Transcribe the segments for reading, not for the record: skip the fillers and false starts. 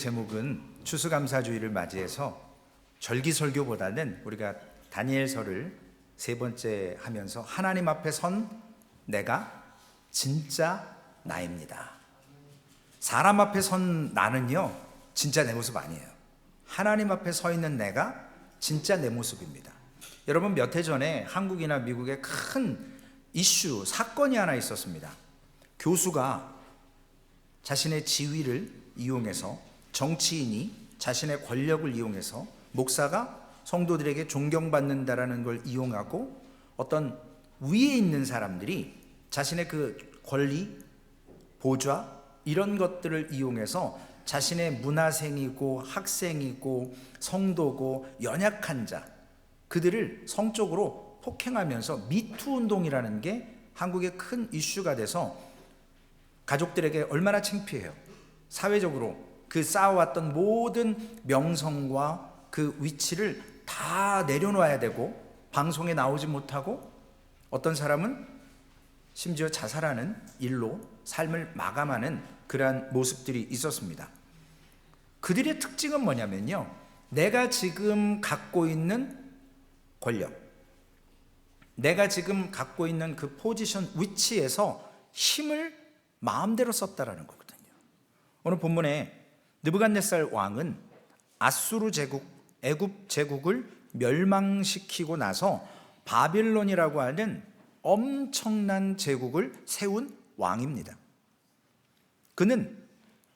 제목은 추수감사주의를 맞이해서 절기설교보다는 우리가 다니엘서를 세 번째 하면서 하나님 앞에 선 내가 진짜 나입니다. 사람 앞에 선 나는요 진짜 내 모습 아니에요. 하나님 앞에 서 있는 내가 진짜 내 모습입니다. 여러분, 몇 해 전에 한국이나 미국에 큰 이슈, 사건이 하나 있었습니다. 교수가 자신의 지위를 이용해서, 정치인이 자신의 권력을 이용해서 목사가 성도들에게 존경받는다라는 걸 이용하고 어떤 위에 있는 사람들이 자신의 그 권리, 보좌 이런 것들을 이용해서 자신의 문화생이고 학생이고 성도고 연약한 자, 그들을 성적으로 폭행하면서 미투 운동이라는 게 한국의 큰 이슈가 돼서 가족들에게 얼마나 창피해요. 사회적으로 그 쌓아왔던 모든 명성과 그 위치를 다 내려놓아야 되고 방송에 나오지 못하고 어떤 사람은 심지어 자살하는 일로 삶을 마감하는 그러한 모습들이 있었습니다. 그들의 특징은 뭐냐면요, 내가 지금 갖고 있는 권력, 내가 지금 갖고 있는 그 포지션, 위치에서 힘을 마음대로 썼다라는 거거든요. 오늘 본문에 느부갓네살 왕은 아수르 제국, 애굽 제국을 멸망시키고 나서 바빌론이라고 하는 엄청난 제국을 세운 왕입니다. 그는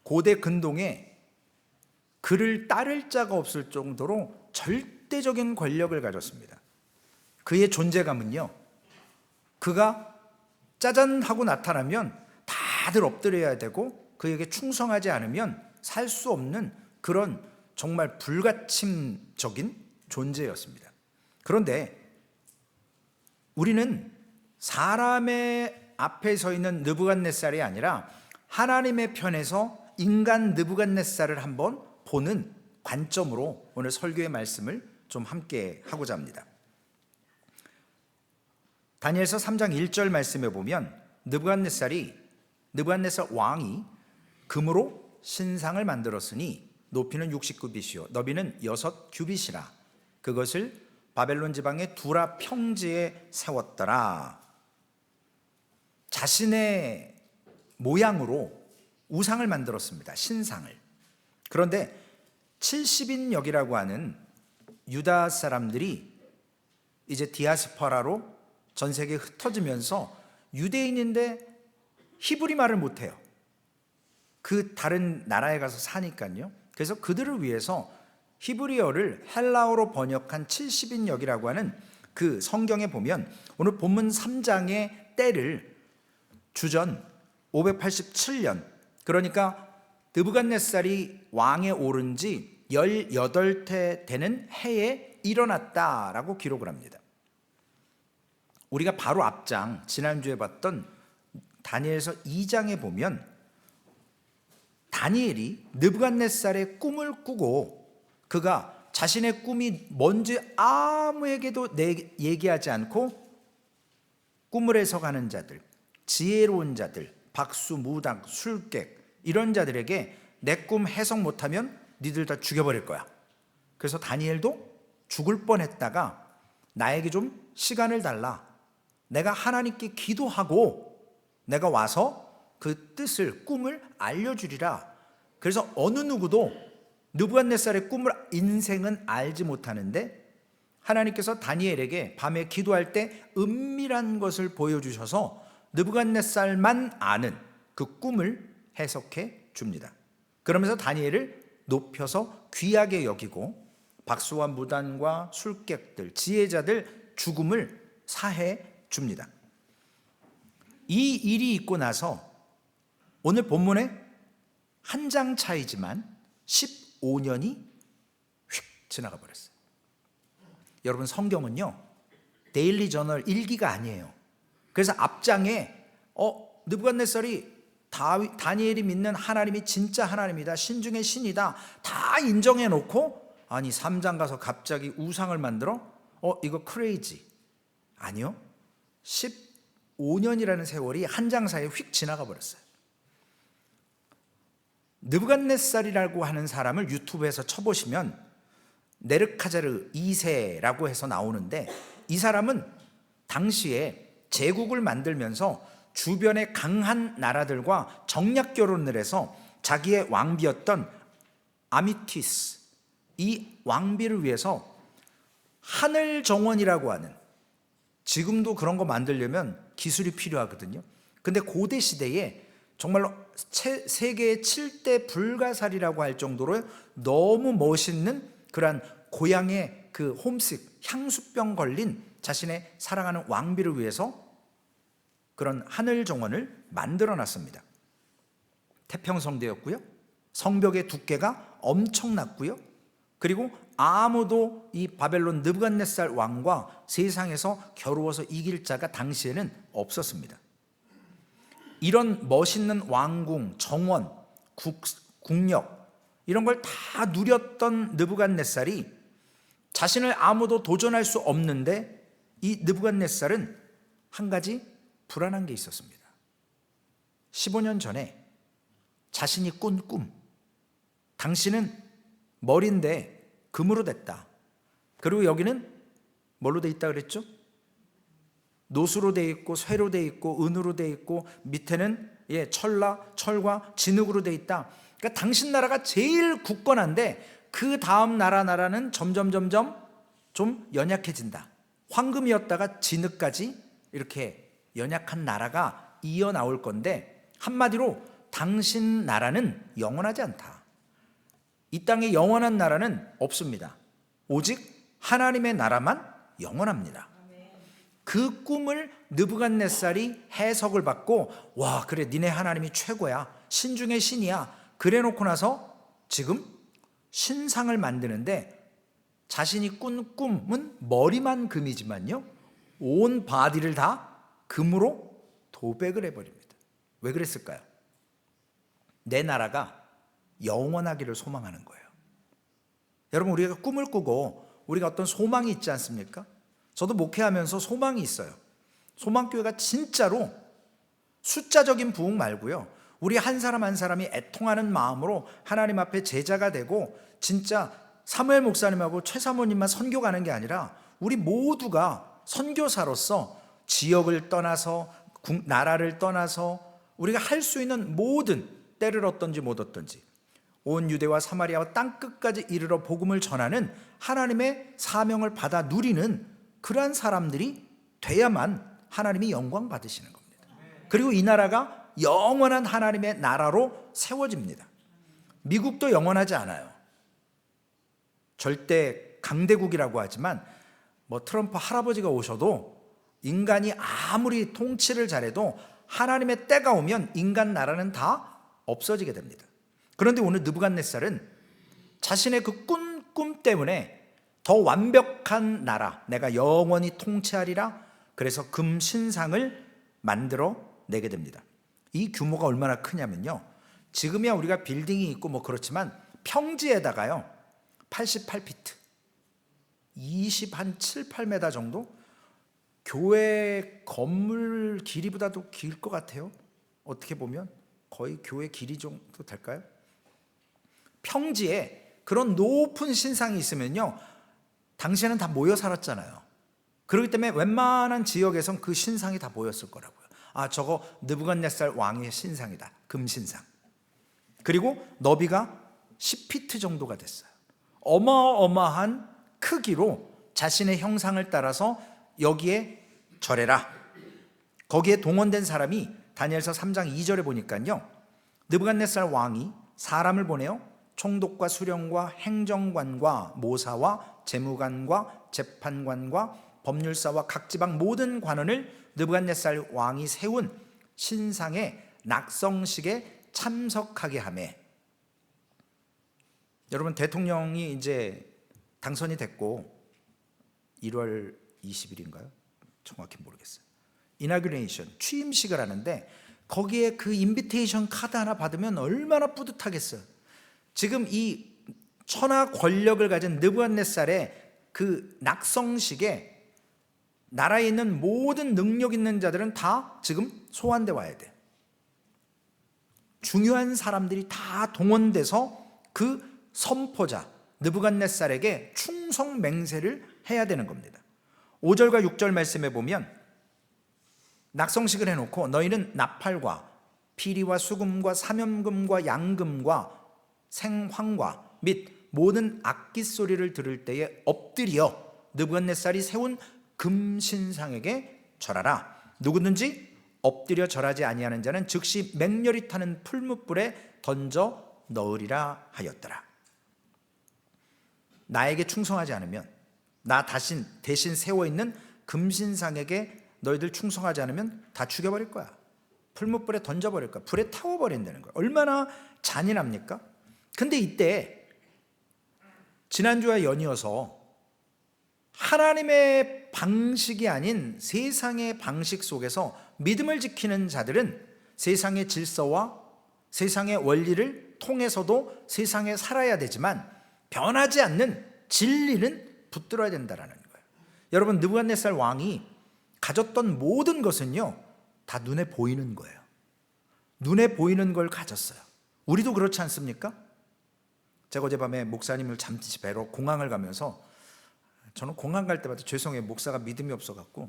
고대 근동에 그를 따를 자가 없을 정도로 절대적인 권력을 가졌습니다. 그의 존재감은요, 그가 짜잔 하고 나타나면 다들 엎드려야 되고 그에게 충성하지 않으면 살 수 없는 그런 정말 불가침적인 존재였습니다. 그런데 우리는 사람의 앞에 서 있는 느부갓네살이 아니라 하나님의 편에서 인간 느부갓네살을 한번 보는 관점으로 오늘 설교의 말씀을 좀 함께 하고자 합니다. 다니엘서 3장 1절 말씀에 보면 느부갓네살 왕이 금으로 신상을 만들었으니 높이는 60규빗이요 너비는 6규빗이라 그것을 바벨론 지방의 두라 평지에 세웠더라. 자신의 모양으로 우상을 만들었습니다. 신상을. 그런데 70인역이라고 하는 유다 사람들이 이제 디아스포라로 전 세계에 흩어지면서 유대인인데 히브리 말을 못해요. 그 다른 나라에 가서 사니까요. 그래서 그들을 위해서 히브리어를 헬라어로 번역한 70인역이라고 하는 그 성경에 보면 오늘 본문 3장의 때를 주전 587년, 그러니까 느부갓네살이 왕에 오른 지 18태 되는 해에 일어났다라고 기록을 합니다. 우리가 바로 앞장 지난주에 봤던 다니엘서 2장에 보면 다니엘이 느부갓네살의 꿈을 꾸고 그가 자신의 꿈이 뭔지 아무에게도 얘기하지 않고 꿈을 해석하는 자들, 지혜로운 자들, 박수, 무당, 술객 이런 자들에게 내 꿈 해석 못하면 니들 다 죽여버릴 거야. 그래서 다니엘도 죽을 뻔했다가 나에게 좀 시간을 달라. 내가 하나님께 기도하고 내가 와서 그 뜻을, 꿈을 알려주리라. 그래서 어느 누구도 느부갓네살의 꿈을, 인생은 알지 못하는데 하나님께서 다니엘에게 밤에 기도할 때 은밀한 것을 보여주셔서 느부갓네살만 아는 그 꿈을 해석해 줍니다. 그러면서 다니엘을 높여서 귀하게 여기고 박수와 무단과 술객들, 지혜자들 죽음을 사해 줍니다. 이 일이 있고 나서 오늘 본문에 한 장 차이지만 15년이 휙 지나가 버렸어요. 여러분, 성경은요 데일리 저널 일기가 아니에요. 그래서 앞장에 느부갓네살이 다니엘이 믿는 하나님이 진짜 하나님이다, 신중의 신이다 다 인정해 놓고, 아니 3장 가서 갑자기 우상을 만들어? 이거 크레이지. 아니요, 15년이라는 세월이 한 장 사이에 휙 지나가 버렸어요. 느부갓네살이라고 하는 사람을 유튜브에서 쳐보시면 네르카자르 2세라고 해서 나오는데, 이 사람은 당시에 제국을 만들면서 주변의 강한 나라들과 정략 결혼을 해서 자기의 왕비였던 아미티스, 이 왕비를 위해서 하늘 정원이라고 하는, 지금도 그런 거 만들려면 기술이 필요하거든요. 근데 고대 시대에 정말로 세계의 7대 불가사리라고 할 정도로 너무 멋있는 그러한 고향의 그 홈식, 향수병 걸린 자신의 사랑하는 왕비를 위해서 그런 하늘 정원을 만들어 놨습니다. 태평성대였고요. 성벽의 두께가 엄청났고요. 그리고 아무도 이 바벨론 느부갓네살 왕과 세상에서 겨루어서 이길 자가 당시에는 없었습니다. 이런 멋있는 왕궁, 정원, 국력, 이런 걸 다 누렸던 느부갓네살이 자신을 아무도 도전할 수 없는데, 이 느부갓네살은 한 가지 불안한 게 있었습니다. 15년 전에 자신이 꾼 꿈, 당신은 머리인데 금으로 됐다. 그리고 여기는 뭘로 돼 있다 그랬죠? 노수로 돼 있고 쇠로 돼 있고 은으로 돼 있고 밑에는 철과 진흙으로 돼 있다. 그러니까 당신 나라가 제일 굳건한데 그 다음 나라는 점점 좀 연약해진다. 황금이었다가 진흙까지 이렇게 연약한 나라가 이어 나올 건데, 한마디로 당신 나라는 영원하지 않다. 이 땅에 영원한 나라는 없습니다. 오직 하나님의 나라만 영원합니다. 그 꿈을 느부갓네살이 해석을 받고, 와, 그래, 니네 하나님이 최고야, 신 중에 신이야, 그래 놓고 나서 지금 신상을 만드는데, 자신이 꾼 꿈은 머리만 금이지만요, 온 바디를 다 금으로 도백을 해버립니다. 왜 그랬을까요? 내 나라가 영원하기를 소망하는 거예요. 여러분, 우리가 꿈을 꾸고 우리가 어떤 소망이 있지 않습니까? 저도 목회하면서 소망이 있어요. 소망교회가 진짜로 숫자적인 부흥 말고요, 우리 한 사람 한 사람이 애통하는 마음으로 하나님 앞에 제자가 되고, 진짜 사무엘 목사님하고 최 사모님만 선교 가는 게 아니라 우리 모두가 선교사로서 지역을 떠나서 나라를 떠나서 우리가 할 수 있는 모든, 때를 얻든지 못 얻든지 온 유대와 사마리아와 땅끝까지 이르러 복음을 전하는 하나님의 사명을 받아 누리는 그러한 사람들이 돼야만 하나님이 영광 받으시는 겁니다. 그리고 이 나라가 영원한 하나님의 나라로 세워집니다. 미국도 영원하지 않아요. 절대 강대국이라고 하지만 트럼프 할아버지가 오셔도, 인간이 아무리 통치를 잘해도 하나님의 때가 오면 인간 나라는 다 없어지게 됩니다. 그런데 오늘 느부갓네살은 자신의 그 꿈 때문에 더 완벽한 나라, 내가 영원히 통치하리라, 그래서 금 신상을 만들어 내게 됩니다. 이 규모가 얼마나 크냐면요, 지금이야 우리가 빌딩이 있고 그렇지만 평지에다가요 88피트, 7, 8m 정도, 교회 건물 길이보다도 길 것 같아요. 어떻게 보면 거의 교회 길이 정도 될까요? 평지에 그런 높은 신상이 있으면요, 당시에는 다 모여 살았잖아요. 그렇기 때문에 웬만한 지역에선 그 신상이 다 보였을 거라고요. 아, 저거 느부갓네살 왕의 신상이다, 금신상. 그리고 너비가 10피트 정도가 됐어요. 어마어마한 크기로 자신의 형상을 따라서 여기에 절해라. 거기에 동원된 사람이 다니엘서 3장 2절에 보니까요, 느부갓네살 왕이 사람을 보내어 총독과 수령과 행정관과 모사와 재무관과 재판관과 법률사와 각 지방 모든 관원을 느부갓네살 왕이 세운 신상의 낙성식에 참석하게 하매. 여러분, 대통령이 이제 당선이 됐고 1월 20일인가요? 정확히 모르겠어요. 이나규레이션, 취임식을 하는데 거기에 그 인비테이션 카드 하나 받으면 얼마나 뿌듯하겠어요. 지금 이 천하 권력을 가진 느부갓네살의 그 낙성식에 나라에 있는 모든 능력 있는 자들은 다 지금 소환돼 와야 돼. 중요한 사람들이 다 동원돼서 그 선포자 느부갓네살에게 충성 맹세를 해야 되는 겁니다. 5절과 6절 말씀에 보면 낙성식을 해놓고 너희는 나팔과 피리와 수금과 사면금과 양금과 생황과 및 모든 악기 소리를 들을 때에 엎드려 느부갓네살이 세운 금신상에게 절하라. 누구든지 엎드려 절하지 아니하는 자는 즉시 맹렬히 타는 풀무불에 던져 넣으리라 하였더라. 나에게 충성하지 않으면, 나 대신 세워있는 금신상에게 너희들 충성하지 않으면 다 죽여버릴 거야. 풀무불에 던져버릴 거야. 불에 타워버린다는 거야. 얼마나 잔인합니까? 근데 이때 지난주와 연이어서 하나님의 방식이 아닌 세상의 방식 속에서 믿음을 지키는 자들은 세상의 질서와 세상의 원리를 통해서도 세상에 살아야 되지만 변하지 않는 진리는 붙들어야 된다는 거예요. 여러분, 느부갓네살 왕이 가졌던 모든 것은요, 다 눈에 보이는 거예요. 눈에 보이는 걸 가졌어요. 우리도 그렇지 않습니까? 제가 어젯밤에 목사님을 잠시 뵈러 공항을 가면서, 저는 공항 갈 때마다 죄송해요, 목사가 믿음이 없어갖고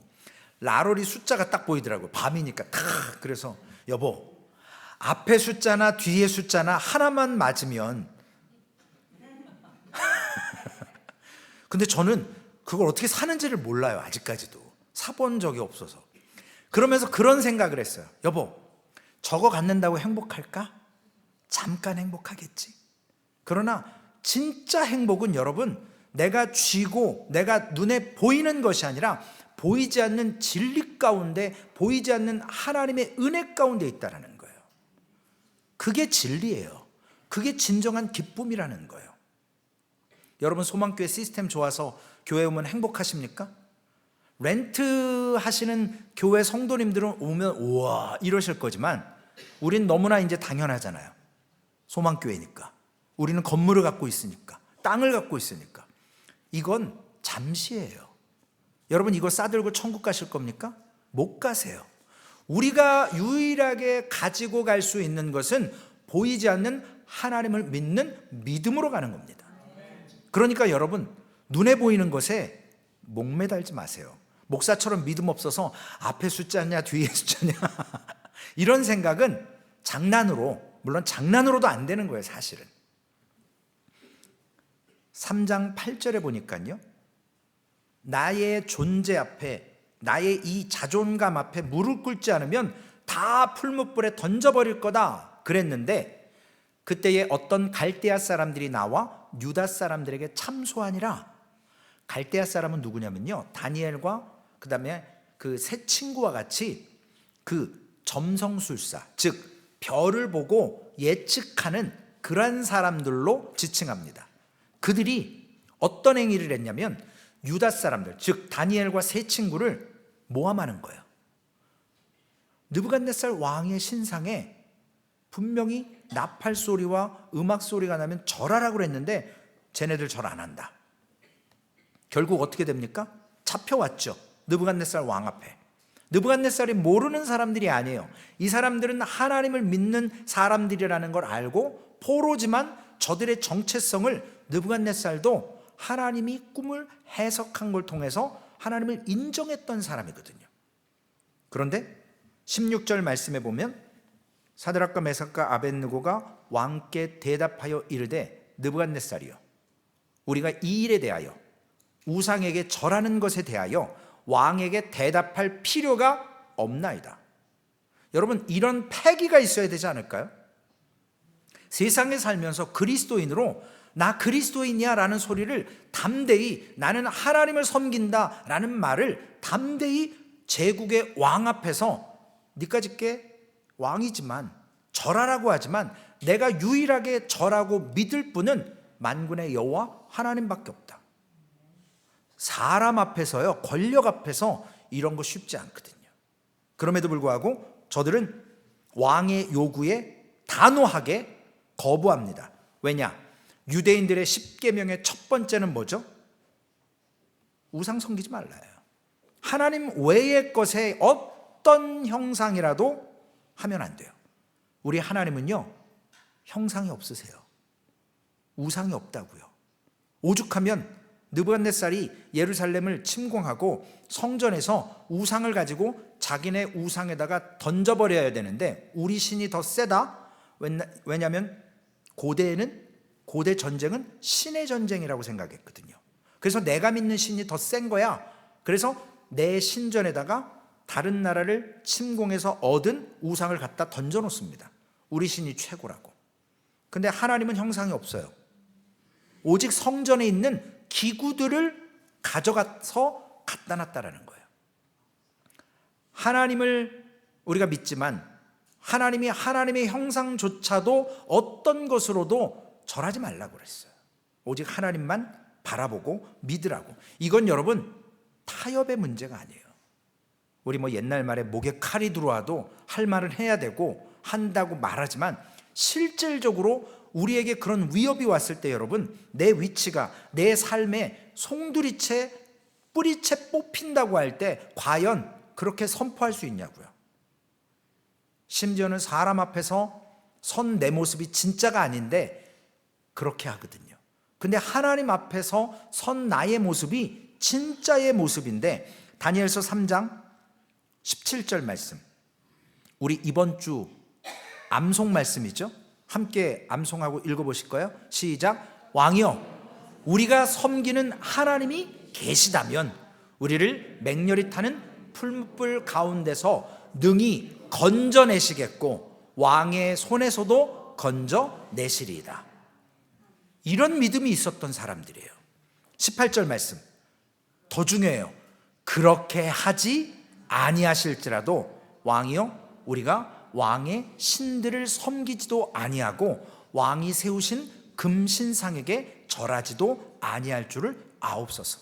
라롤이 숫자가 딱 보이더라고요. 밤이니까 탁. 그래서 여보, 앞에 숫자나 뒤에 숫자나 하나만 맞으면 근데 저는 그걸 어떻게 사는지를 몰라요. 아직까지도 사본 적이 없어서. 그러면서 그런 생각을 했어요. 여보, 저거 갖는다고 행복할까? 잠깐 행복하겠지. 그러나 진짜 행복은 여러분, 내가 쥐고 내가 눈에 보이는 것이 아니라 보이지 않는 진리 가운데, 보이지 않는 하나님의 은혜 가운데 있다는 거예요. 그게 진리예요. 그게 진정한 기쁨이라는 거예요. 여러분, 소망교회 시스템 좋아서 교회 오면 행복하십니까? 렌트 하시는 교회 성도님들은 오면 우와 이러실 거지만 우린 너무나 이제 당연하잖아요. 소망교회니까. 우리는 건물을 갖고 있으니까, 땅을 갖고 있으니까. 이건 잠시예요. 여러분, 이거 싸들고 천국 가실 겁니까? 못 가세요. 우리가 유일하게 가지고 갈 수 있는 것은 보이지 않는 하나님을 믿는 믿음으로 가는 겁니다. 그러니까 여러분, 눈에 보이는 것에 목매달지 마세요. 목사처럼 믿음 없어서 앞에 숫자냐 뒤에 숫자냐 이런 생각은 장난으로, 물론 장난으로도 안 되는 거예요. 사실은 3장 8절에 보니까요, 나의 존재 앞에, 나의 이 자존감 앞에 무릎 꿇지 않으면 다 풀무불에 던져버릴 거다 그랬는데, 그때에 어떤 갈대아 사람들이 나와 유다 사람들에게 참소하니라. 갈대아 사람은 누구냐면요, 다니엘과 그 다음에 그 세 친구와 같이 그 점성술사, 즉 별을 보고 예측하는 그러한 사람들로 지칭합니다. 그들이 어떤 행위를 했냐면 유다 사람들, 즉 다니엘과 세 친구를 모함하는 거예요. 느부갓네살 왕의 신상에 분명히 나팔 소리와 음악 소리가 나면 절하라고 그랬는데 쟤네들 절 안 한다. 결국 어떻게 됩니까? 잡혀왔죠. 느부갓네살 왕 앞에. 느부갓네살이 모르는 사람들이 아니에요. 이 사람들은 하나님을 믿는 사람들이라는 걸 알고, 포로지만 저들의 정체성을 느부갓네살도 하나님이 꿈을 해석한 걸 통해서 하나님을 인정했던 사람이거든요. 그런데 16절 말씀에 보면 사드락과 메삭과 아벳느고가 왕께 대답하여 이르되, 느부갓네살이여, 우리가 이 일에 대하여 우상에게 절하는 것에 대하여 왕에게 대답할 필요가 없나이다. 여러분, 이런 패기가 있어야 되지 않을까요? 세상에 살면서 그리스도인으로 나 그리스도인이야 라는 소리를 담대히, 나는 하나님을 섬긴다 라는 말을 담대히 제국의 왕 앞에서, 니까짓게 왕이지만 절하라고 하지만 내가 유일하게 절하고 믿을 분은 만군의 여호와 하나님밖에 없다. 사람 앞에서요, 권력 앞에서 이런 거 쉽지 않거든요. 그럼에도 불구하고 저들은 왕의 요구에 단호하게 거부합니다. 왜냐? 유대인들의 10계명의 첫 번째는 뭐죠? 우상 섬기지 말라요. 하나님 외의 것에 어떤 형상이라도 하면 안 돼요. 우리 하나님은요, 형상이 없으세요. 우상이 없다고요. 오죽하면 느부갓네살이 예루살렘을 침공하고 성전에서 우상을 가지고 자기네 우상에다가 던져버려야 되는데 우리 신이 더 세다? 왜냐하면 고대 전쟁은 신의 전쟁이라고 생각했거든요. 그래서 내가 믿는 신이 더 센 거야. 그래서 내 신전에다가 다른 나라를 침공해서 얻은 우상을 갖다 던져놓습니다. 우리 신이 최고라고. 근데 하나님은 형상이 없어요. 오직 성전에 있는 기구들을 가져가서 갖다 놨다라는 거예요. 하나님을 우리가 믿지만 하나님이 하나님의 형상조차도 어떤 것으로도 절하지 말라고 그랬어요. 오직 하나님만 바라보고 믿으라고. 이건 여러분 타협의 문제가 아니에요. 우리 옛날 말에 목에 칼이 들어와도 할 말은 해야 되고 한다고 말하지만 실질적으로 우리에게 그런 위협이 왔을 때 여러분, 내 위치가 내 삶에 송두리째 뿌리채 뽑힌다고 할 때 과연 그렇게 선포할 수 있냐고요. 심지어는 사람 앞에서 선 내 모습이 진짜가 아닌데 그렇게 하거든요. 근데 하나님 앞에서 선 나의 모습이 진짜의 모습인데 다니엘서 3장 17절 말씀, 우리 이번 주 암송 말씀이죠. 함께 암송하고 읽어보실까요? 시작. 왕이여, 우리가 섬기는 하나님이 계시다면 우리를 맹렬히 타는 풀무불 가운데서 능히 건져내시겠고 왕의 손에서도 건져내시리이다. 이런 믿음이 있었던 사람들이에요. 18절 말씀 더 중요해요. 그렇게 하지 아니하실지라도 왕이여, 우리가 왕의 신들을 섬기지도 아니하고 왕이 세우신 금신상에게 절하지도 아니할 줄을 아옵소서.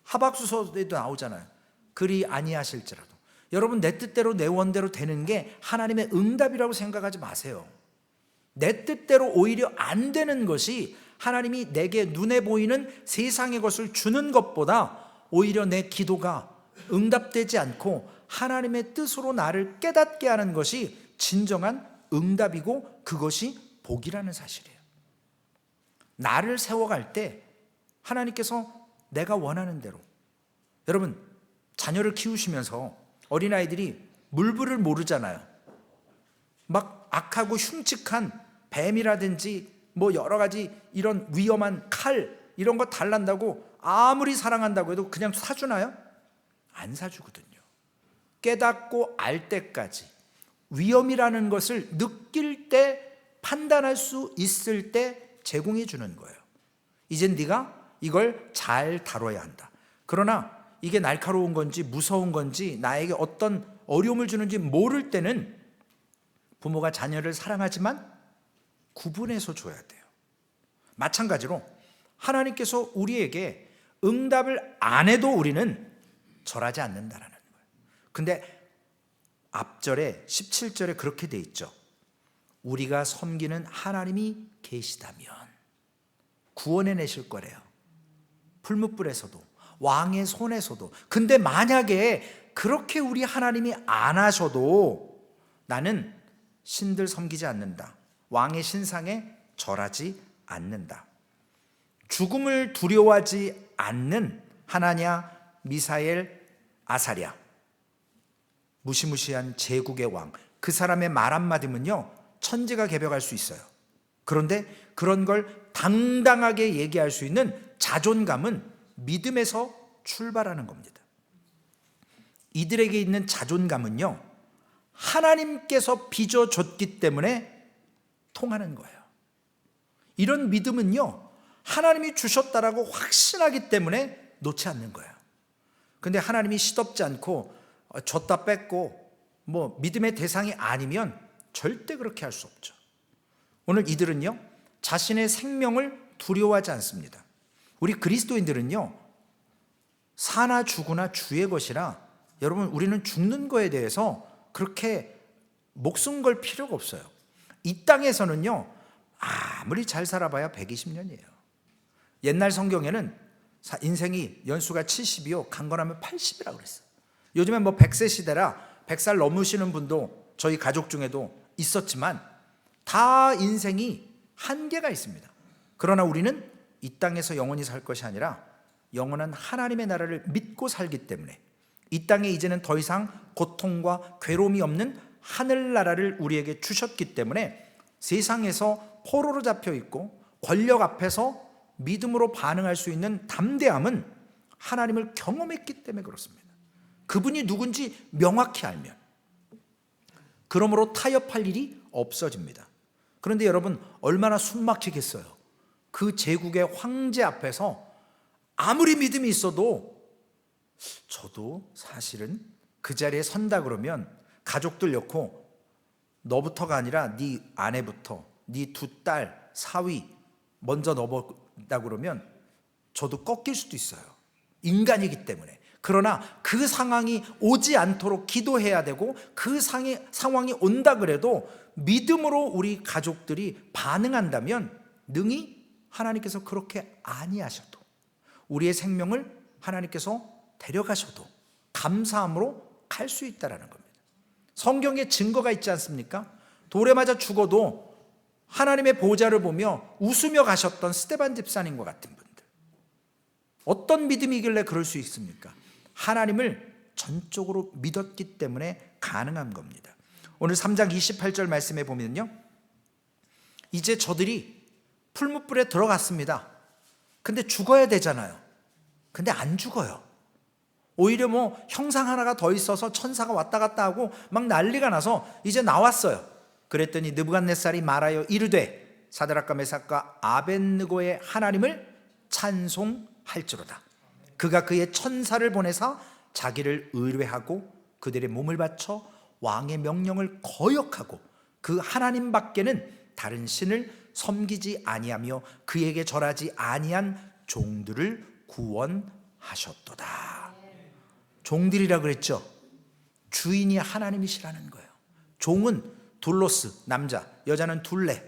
하박수서에도 나오잖아요. 그리 아니하실지라도. 여러분, 내 뜻대로 내 원대로 되는 게 하나님의 응답이라고 생각하지 마세요. 내 뜻대로 오히려 안 되는 것이 하나님이 내게 눈에 보이는 세상의 것을 주는 것보다 오히려 내 기도가 응답되지 않고 하나님의 뜻으로 나를 깨닫게 하는 것이 진정한 응답이고 그것이 복이라는 사실이에요. 나를 세워갈 때 하나님께서 내가 원하는 대로, 여러분 자녀를 키우시면서 어린아이들이 물불을 모르잖아요. 막 악하고 흉측한 뱀이라든지 여러 가지 이런 위험한 칼 이런 거 달란다고 아무리 사랑한다고 해도 그냥 사주나요? 안 사주거든요. 깨닫고 알 때까지, 위험이라는 것을 느낄 때, 판단할 수 있을 때 제공해 주는 거예요. 이젠 네가 이걸 잘 다뤄야 한다. 그러나 이게 날카로운 건지 무서운 건지 나에게 어떤 어려움을 주는지 모를 때는 부모가 자녀를 사랑하지만 구분해서 줘야 돼요. 마찬가지로 하나님께서 우리에게 응답을 안 해도 우리는 절하지 않는다라는 거예요. 근데 앞절에 17절에 그렇게 돼 있죠. 우리가 섬기는 하나님이 계시다면 구원해 내실 거래요. 풀무불에서도 왕의 손에서도. 근데 만약에 그렇게 우리 하나님이 안 하셔도 나는 신들 섬기지 않는다. 왕의 신상에 절하지 않는다. 죽음을 두려워하지 않는 하나냐, 미사엘, 아사랴, 무시무시한 제국의 왕, 그 사람의 말 한마디면요 천지가 개벽할 수 있어요. 그런데 그런 걸 당당하게 얘기할 수 있는 자존감은 믿음에서 출발하는 겁니다. 이들에게 있는 자존감은요 하나님께서 빚어줬기 때문에 통하는 거예요. 이런 믿음은요 하나님이 주셨다라고 확신하기 때문에 놓지 않는 거예요. 근데 하나님이 시덥지 않고 줬다 뺐고 믿음의 대상이 아니면 절대 그렇게 할 수 없죠. 오늘 이들은요 자신의 생명을 두려워하지 않습니다. 우리 그리스도인들은요 사나 죽으나 주의 것이라, 여러분 우리는 죽는 거에 대해서 그렇게 목숨 걸 필요가 없어요. 이 땅에서는요 아무리 잘 살아봐야 120년이에요. 옛날 성경에는 인생이 연수가 70이요 강건하면 80이라고 그랬어요. 요즘엔 100세 시대라 100살 넘으시는 분도 저희 가족 중에도 있었지만 다 인생이 한계가 있습니다. 그러나 우리는 이 땅에서 영원히 살 것이 아니라 영원한 하나님의 나라를 믿고 살기 때문에 이 땅에 이제는 더 이상 고통과 괴로움이 없는 하늘나라를 우리에게 주셨기 때문에 세상에서 포로로 잡혀 있고 권력 앞에서 믿음으로 반응할 수 있는 담대함은 하나님을 경험했기 때문에 그렇습니다. 그분이 누군지 명확히 알면, 그러므로 타협할 일이 없어집니다. 그런데 여러분, 얼마나 숨막히겠어요. 그 제국의 황제 앞에서 아무리 믿음이 있어도, 저도 사실은 그 자리에 선다 그러면 가족들 넣고 너부터가 아니라 네 아내부터, 네 두 딸, 사위 먼저 넣어본다 그러면 저도 꺾일 수도 있어요. 인간이기 때문에. 그러나 그 상황이 오지 않도록 기도해야 되고, 그 상황이 온다 그래도 믿음으로 우리 가족들이 반응한다면 능히 하나님께서 그렇게 아니하셔도, 우리의 생명을 하나님께서 데려가셔도 감사함으로 갈 수 있다는 겁니다. 성경에 증거가 있지 않습니까? 돌에 맞아 죽어도 하나님의 보좌를 보며 웃으며 가셨던 스데반 집사님과 같은 분들. 어떤 믿음이길래 그럴 수 있습니까? 하나님을 전적으로 믿었기 때문에 가능한 겁니다. 오늘 3장 28절 말씀에 보면요, 이제 저들이 풀무불에 들어갔습니다. 근데 죽어야 되잖아요. 근데 안 죽어요. 오히려 형상 하나가 더 있어서 천사가 왔다 갔다 하고 막 난리가 나서 이제 나왔어요. 그랬더니 느부갓네살이 말하여 이르되 사드락과 메삭과 아벳느고의 하나님을 찬송할지로다. 그가 그의 천사를 보내사 자기를 의뢰하고 그들의 몸을 바쳐 왕의 명령을 거역하고 그 하나님 밖에는 다른 신을 섬기지 아니하며 그에게 절하지 아니한 종들을 구원하셨도다. 종들이라 그랬죠. 주인이 하나님이시라는 거예요. 종은 둘로스, 남자, 여자는 둘레.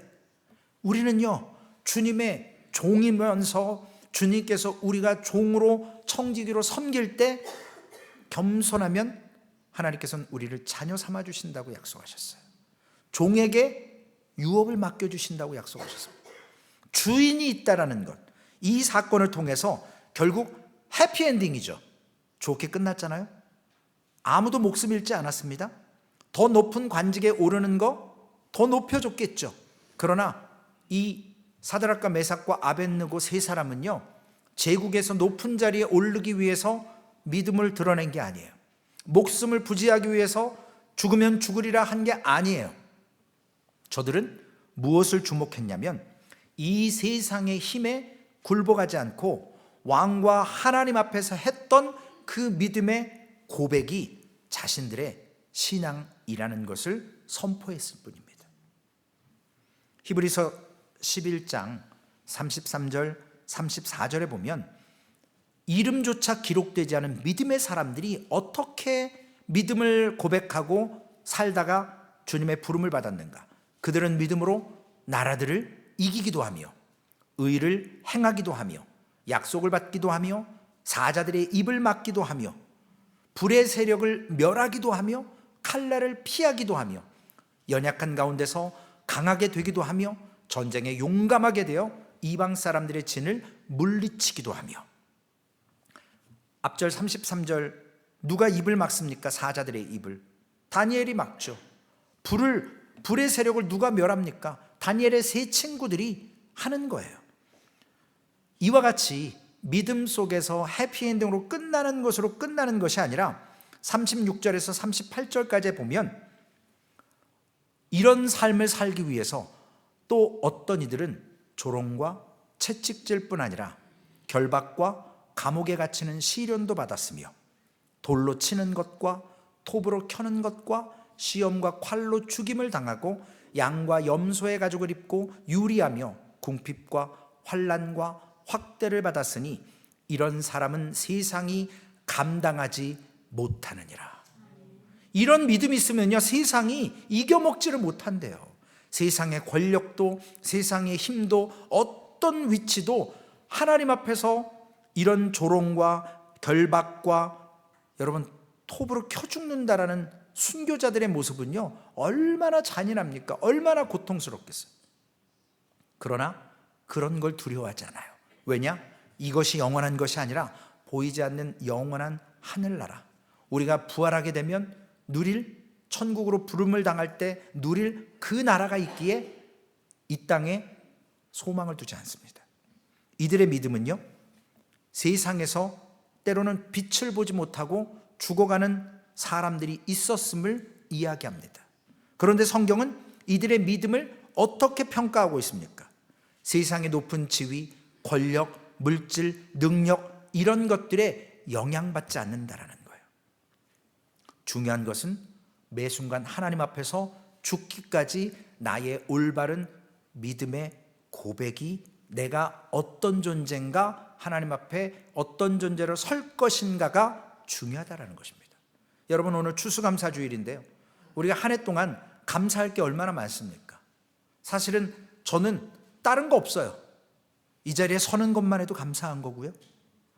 우리는요, 주님의 종이면서 주님께서 우리가 종으로 청지기로 섬길 때 겸손하면 하나님께서는 우리를 자녀 삼아 주신다고 약속하셨어요. 종에게 유업을 맡겨주신다고 약속하셨습니다. 주인이 있다라는 것, 이 사건을 통해서 결국 해피엔딩이죠. 좋게 끝났잖아요. 아무도 목숨 잃지 않았습니다. 더 높은 관직에 오르는 거 더 높여줬겠죠. 그러나 이 사드락과 메삭과 아벳느고 세 사람은요, 제국에서 높은 자리에 오르기 위해서 믿음을 드러낸 게 아니에요. 목숨을 부지하기 위해서 죽으면 죽으리라 한 게 아니에요. 저들은 무엇을 주목했냐면 이 세상의 힘에 굴복하지 않고 왕과 하나님 앞에서 했던 그 믿음의 고백이 자신들의 신앙이라는 것을 선포했을 뿐입니다. 히브리서 11장 33절 34절에 보면 이름조차 기록되지 않은 믿음의 사람들이 어떻게 믿음을 고백하고 살다가 주님의 부름을 받았는가. 그들은 믿음으로 나라들을 이기기도 하며 의를 행하기도 하며 약속을 받기도 하며 사자들의 입을 막기도 하며 불의 세력을 멸하기도 하며 칼날을 피하기도 하며 연약한 가운데서 강하게 되기도 하며 전쟁에 용감하게 되어 이방 사람들의 진을 물리치기도 하며. 앞절 33절 누가 입을 막습니까? 사자들의 입을 다니엘이 막죠. 불의 세력을 누가 멸합니까? 다니엘의 세 친구들이 하는 거예요. 이와 같이 믿음 속에서 해피엔딩으로 끝나는 것으로 끝나는 것이 아니라 36절에서 38절까지 보면 이런 삶을 살기 위해서 또 어떤 이들은 조롱과 채찍질 뿐 아니라 결박과 감옥에 갇히는 시련도 받았으며 돌로 치는 것과 톱으로 켜는 것과 시험과 칼로 죽임을 당하고 양과 염소의 가죽을 입고 유리하며 궁핍과 환난과 확대를 받았으니 이런 사람은 세상이 감당하지 못하느니라. 이런 믿음이 있으면요, 세상이 이겨먹지를 못한대요. 세상의 권력도 세상의 힘도 어떤 위치도 하나님 앞에서 이런 조롱과 결박과 여러분 톱으로 켜 죽는다라는 순교자들의 모습은요, 얼마나 잔인합니까? 얼마나 고통스럽겠어요. 그러나 그런 걸 두려워하지 않아요. 왜냐? 이것이 영원한 것이 아니라 보이지 않는 영원한 하늘나라, 우리가 부활하게 되면 누릴, 천국으로 부름을 당할 때 누릴 그 나라가 있기에 이 땅에 소망을 두지 않습니다. 이들의 믿음은요, 세상에서 때로는 빛을 보지 못하고 죽어가는 사람들이 있었음을 이야기합니다. 그런데 성경은 이들의 믿음을 어떻게 평가하고 있습니까? 세상의 높은 지위, 권력, 물질, 능력, 이런 것들에 영향받지 않는다라는 거예요. 중요한 것은 매 순간 하나님 앞에서 죽기까지 나의 올바른 믿음의 고백이 내가 어떤 존재인가, 하나님 앞에 어떤 존재로 설 것인가가 중요하다는 것입니다. 여러분, 오늘 추수감사주일인데요, 우리가 한 해 동안 감사할 게 얼마나 많습니까? 사실은 저는 다른 거 없어요. 이 자리에 서는 것만 해도 감사한 거고요,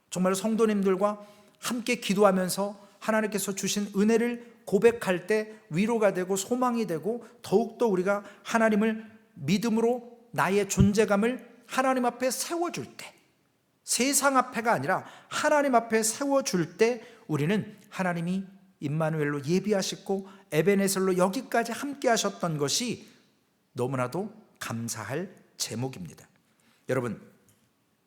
정말 성도님들과 함께 기도하면서 하나님께서 주신 은혜를 고백할 때 위로가 되고 소망이 되고, 더욱더 우리가 하나님을 믿음으로 나의 존재감을 하나님 앞에 세워줄 때, 세상 앞에가 아니라 하나님 앞에 세워줄 때 우리는 하나님이 임마누엘로 예비하시고 에베네셀로 여기까지 함께 하셨던 것이 너무나도 감사할 제목입니다. 여러분,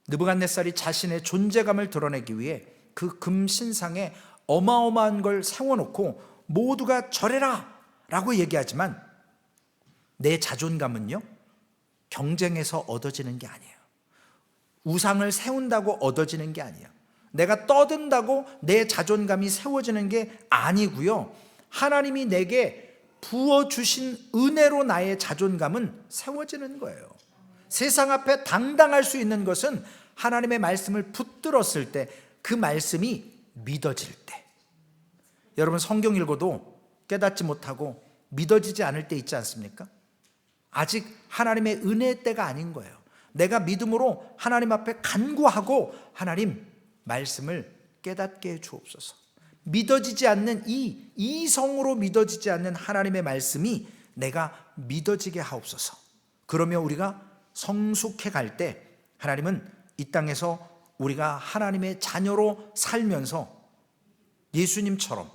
느부갓네살이 자신의 존재감을 드러내기 위해 그 금신상에 어마어마한 걸 세워놓고 모두가 절해라 라고 얘기하지만, 내 자존감은요, 경쟁에서 얻어지는 게 아니에요. 우상을 세운다고 얻어지는 게 아니에요. 내가 떠든다고 내 자존감이 세워지는 게 아니고요, 하나님이 내게 부어주신 은혜로 나의 자존감은 세워지는 거예요. 세상 앞에 당당할 수 있는 것은 하나님의 말씀을 붙들었을 때, 그 말씀이 믿어질 때. 여러분, 성경 읽어도 깨닫지 못하고 믿어지지 않을 때 있지 않습니까? 아직 하나님의 은혜의 때가 아닌 거예요. 내가 믿음으로 하나님 앞에 간구하고, 하나님 말씀을 깨닫게 해 주옵소서. 믿어지지 않는 이성으로 믿어지지 않는 하나님의 말씀이 내가 믿어지게 하옵소서. 그러면 우리가 성숙해 갈 때 하나님은 이 땅에서 우리가 하나님의 자녀로 살면서 예수님처럼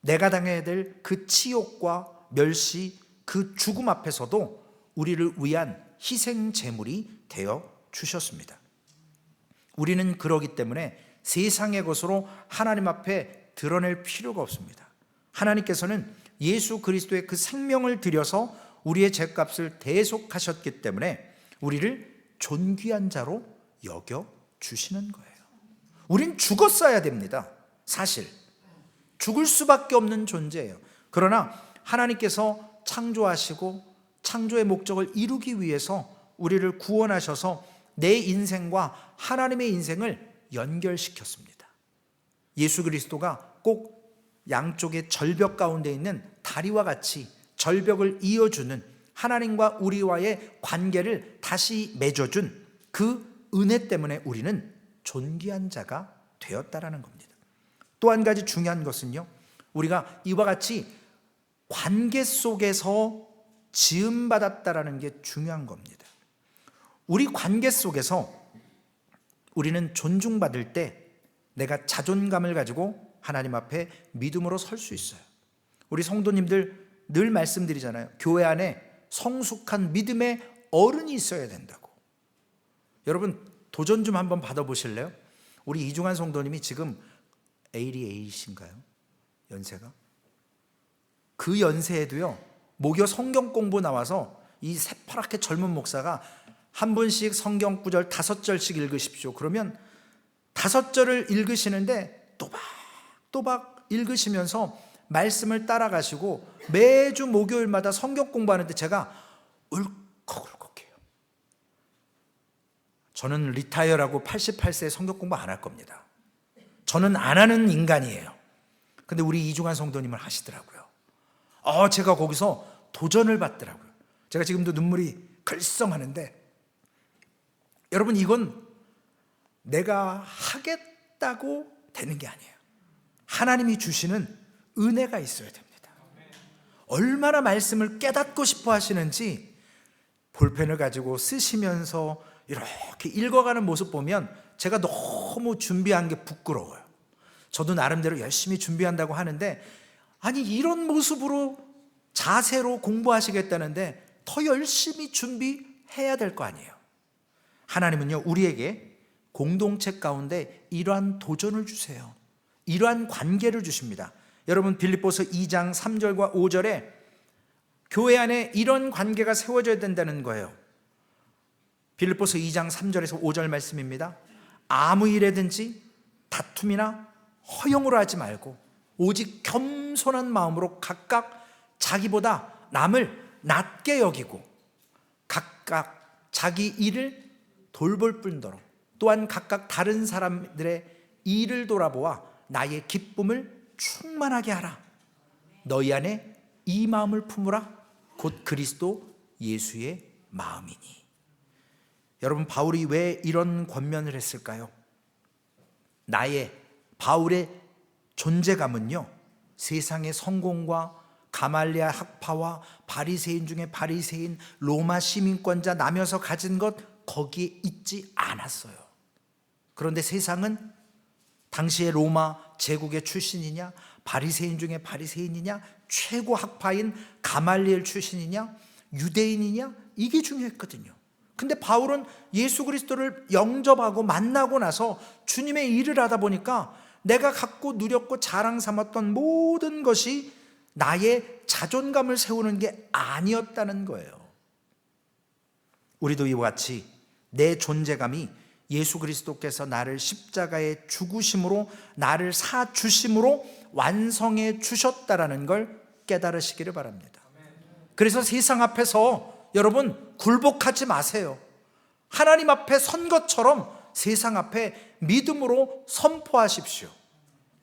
내가 당해야 될 그 치욕과 멸시, 그 죽음 앞에서도 우리를 위한 희생 제물이 되어 주셨습니다. 우리는 그러기 때문에 세상의 것으로 하나님 앞에 드러낼 필요가 없습니다. 하나님께서는 예수 그리스도의 그 생명을 들여서 우리의 죄값을 대속하셨기 때문에 우리를 존귀한 자로 여겨 주시는 거예요. 우린 죽었어야 됩니다. 사실 죽을 수밖에 없는 존재예요. 그러나 하나님께서 창조하시고 창조의 목적을 이루기 위해서 우리를 구원하셔서 내 인생과 하나님의 인생을 연결시켰습니다. 예수 그리스도가 꼭 양쪽의 절벽 가운데 있는 다리와 같이 절벽을 이어주는, 하나님과 우리와의 관계를 다시 맺어준 그 은혜 때문에 우리는 존귀한 자가 되었다라는 겁니다. 또 한 가지 중요한 것은요, 우리가 이와 같이 관계 속에서 지음받았다라는 게 중요한 겁니다. 우리 관계 속에서 우리는 존중받을 때 내가 자존감을 가지고 하나님 앞에 믿음으로 설 수 있어요. 우리 성도님들 늘 말씀드리잖아요. 교회 안에 성숙한 믿음의 어른이 있어야 된다고. 여러분, 도전 좀 한번 받아보실래요? 우리 이중환 성도님이 지금 88인가요? 연세가? 그 연세에도요, 목요 성경 공부 나와서 이 새파랗게 젊은 목사가 한 분씩 성경 구절 5절씩 읽으십시오. 그러면 5절을 읽으시는데 또박또박 읽으시면서 말씀을 따라가시고 매주 목요일마다 성경 공부하는데 제가 울컥울컥해요. 저는 리타이어라고 88세에 성경 공부 안 할 겁니다. 저는 안 하는 인간이에요. 근데 우리 이중환 성도님을 하시더라고요. 제가 거기서 도전을 받더라고요. 제가 지금도 눈물이 글썽하는데, 여러분, 이건 내가 하겠다고 되는 게 아니에요. 하나님이 주시는 은혜가 있어야 됩니다. 얼마나 말씀을 깨닫고 싶어 하시는지 볼펜을 가지고 쓰시면서 이렇게 읽어가는 모습 보면 제가 너무 준비한 게 부끄러워요. 저도 나름대로 열심히 준비한다고 하는데, 아니 이런 모습으로 자세로 공부하시겠다는데 더 열심히 준비해야 될 거 아니에요. 하나님은요, 우리에게 공동체 가운데 이러한 도전을 주세요. 이러한 관계를 주십니다. 여러분, 빌립보서 2장 3절과 5절에 교회 안에 이런 관계가 세워져야 된다는 거예요. 빌립보서 2장 3절에서 5절 말씀입니다. 아무 일에든지 다툼이나 허용으로 하지 말고 오직 겸손한 마음으로 각각 자기보다 남을 낮게 여기고 각각 자기 일을 돌볼 뿐더러 또한 각각 다른 사람들의 일을 돌아보아 나의 기쁨을 충만하게 하라. 너희 안에 이 마음을 품으라. 곧 그리스도 예수의 마음이니. 여러분, 바울이 왜 이런 권면을 했을까요? 바울의 존재감은요, 세상의 성공과 가말리아 학파와 바리새인 중에 바리새인, 로마 시민권자 나면서 가진 것 거기에 있지 않았어요. 그런데 세상은 당시의 로마 제국의 출신이냐, 바리새인 중에 바리새인이냐, 최고 학파인 가말리엘 출신이냐, 유대인이냐, 이게 중요했거든요. 근데 바울은 예수 그리스도를 영접하고 만나고 나서 주님의 일을 하다 보니까 내가 갖고 누렸고 자랑 삼았던 모든 것이 나의 자존감을 세우는 게 아니었다는 거예요. 우리도 이와 같이 내 존재감이 예수 그리스도께서 나를 십자가에 죽으심으로, 나를 사주심으로 완성해 주셨다라는 걸 깨달으시기를 바랍니다. 그래서 세상 앞에서 여러분 굴복하지 마세요. 하나님 앞에 선 것처럼 세상 앞에 믿음으로 선포하십시오.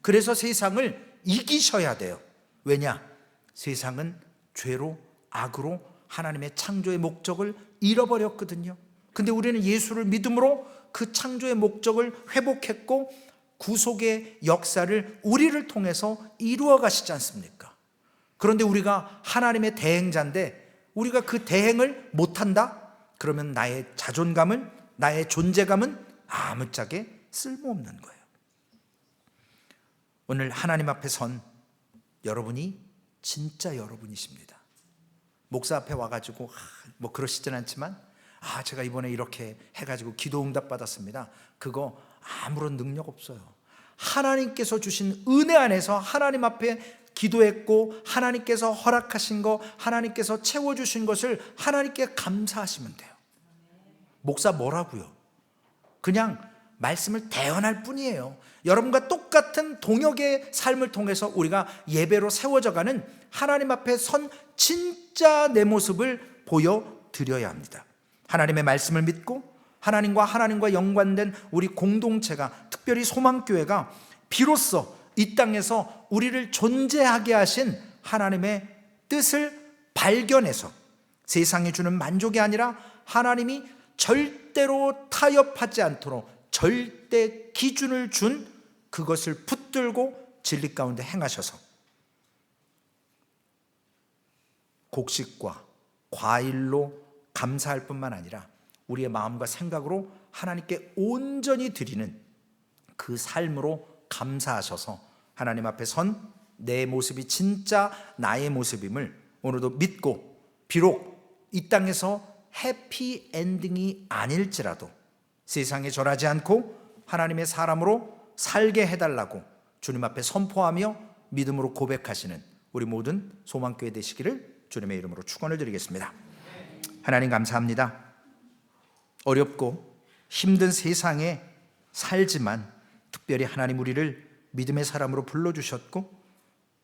그래서 세상을 이기셔야 돼요. 왜냐? 세상은 죄로, 악으로 하나님의 창조의 목적을 잃어버렸거든요. 근데 우리는 예수를 믿음으로 그 창조의 목적을 회복했고 구속의 역사를 우리를 통해서 이루어 가시지 않습니까? 그런데 우리가 하나님의 대행자인데 우리가 그 대행을 못한다? 그러면 나의 자존감은, 나의 존재감은 아무짝에 쓸모없는 거예요. 오늘 하나님 앞에 선 여러분이 진짜 여러분이십니다. 목사 앞에 와가지고 뭐 그러시진 않지만 제가 이번에 이렇게 해가지고 기도 응답 받았습니다. 그거 아무런 능력 없어요. 하나님께서 주신 은혜 안에서 하나님 앞에 기도했고 하나님께서 허락하신 거, 하나님께서 채워주신 것을 하나님께 감사하시면 돼요. 목사 뭐라고요? 그냥 말씀을 대언할 뿐이에요. 여러분과 똑같은 동역의 삶을 통해서 우리가 예배로 세워져가는 하나님 앞에 선 진짜 내 모습을 보여드려야 합니다. 하나님의 말씀을 믿고 하나님과 연관된 우리 공동체가, 특별히 소망교회가 비로소 이 땅에서 우리를 존재하게 하신 하나님의 뜻을 발견해서 세상이 주는 만족이 아니라 하나님이 절대로 타협하지 않도록 절대 기준을 준 그것을 붙들고 진리 가운데 행하셔서 곡식과 과일로 감사할 뿐만 아니라 우리의 마음과 생각으로 하나님께 온전히 드리는 그 삶으로 감사하셔서 하나님 앞에 선 내 모습이 진짜 나의 모습임을 오늘도 믿고, 비록 이 땅에서 해피 엔딩이 아닐지라도 세상에 절하지 않고 하나님의 사람으로 살게 해달라고 주님 앞에 선포하며 믿음으로 고백하시는 우리 모든 소망교회 되시기를 주님의 이름으로 축원을 드리겠습니다. 하나님 감사합니다. 어렵고 힘든 세상에 살지만 특별히 하나님 우리를 믿음의 사람으로 불러주셨고,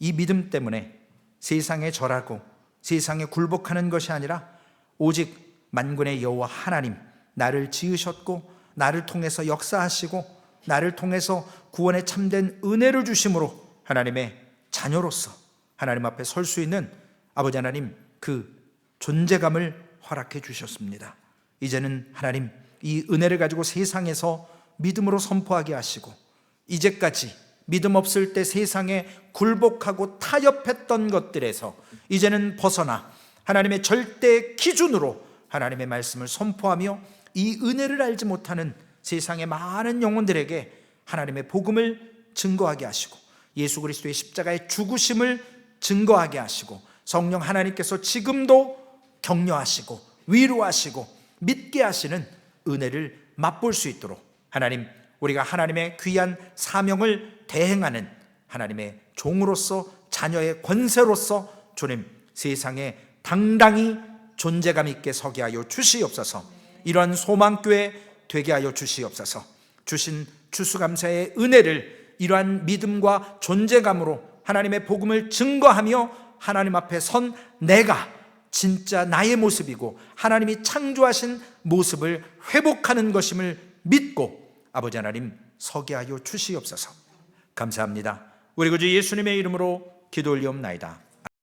이 믿음 때문에 세상에 절하고 세상에 굴복하는 것이 아니라 오직 만군의 여호와 하나님, 나를 지으셨고 나를 통해서 역사하시고 나를 통해서 구원에 참된 은혜를 주심으로 하나님의 자녀로서 하나님 앞에 설 수 있는 아버지 하나님, 그 존재감을 허락해 주셨습니다. 이제는 하나님 이 은혜를 가지고 세상에서 믿음으로 선포하게 하시고 이제까지 믿음 없을 때 세상에 굴복하고 타협했던 것들에서 이제는 벗어나 하나님의 절대 기준으로 하나님의 말씀을 선포하며 이 은혜를 알지 못하는 세상의 많은 영혼들에게 하나님의 복음을 증거하게 하시고 예수 그리스도의 십자가의 죽으심을 증거하게 하시고 성령 하나님께서 지금도 격려하시고 위로하시고 믿게 하시는 은혜를 맛볼 수 있도록 하나님, 우리가 하나님의 귀한 사명을 대행하는 하나님의 종으로서, 자녀의 권세로서 주님 세상에 당당히 존재감 있게 서게 하여 주시옵소서. 이러한 소망교회 되게 하여 주시옵소서. 주신 추수감사의 은혜를 이러한 믿음과 존재감으로 하나님의 복음을 증거하며 하나님 앞에 선 내가 진짜 나의 모습이고 하나님이 창조하신 모습을 회복하는 것임을 믿고 아버지 하나님 서게 하여 주시옵소서. 감사합니다. 우리 구주 예수님의 이름으로 기도 올리옵나이다.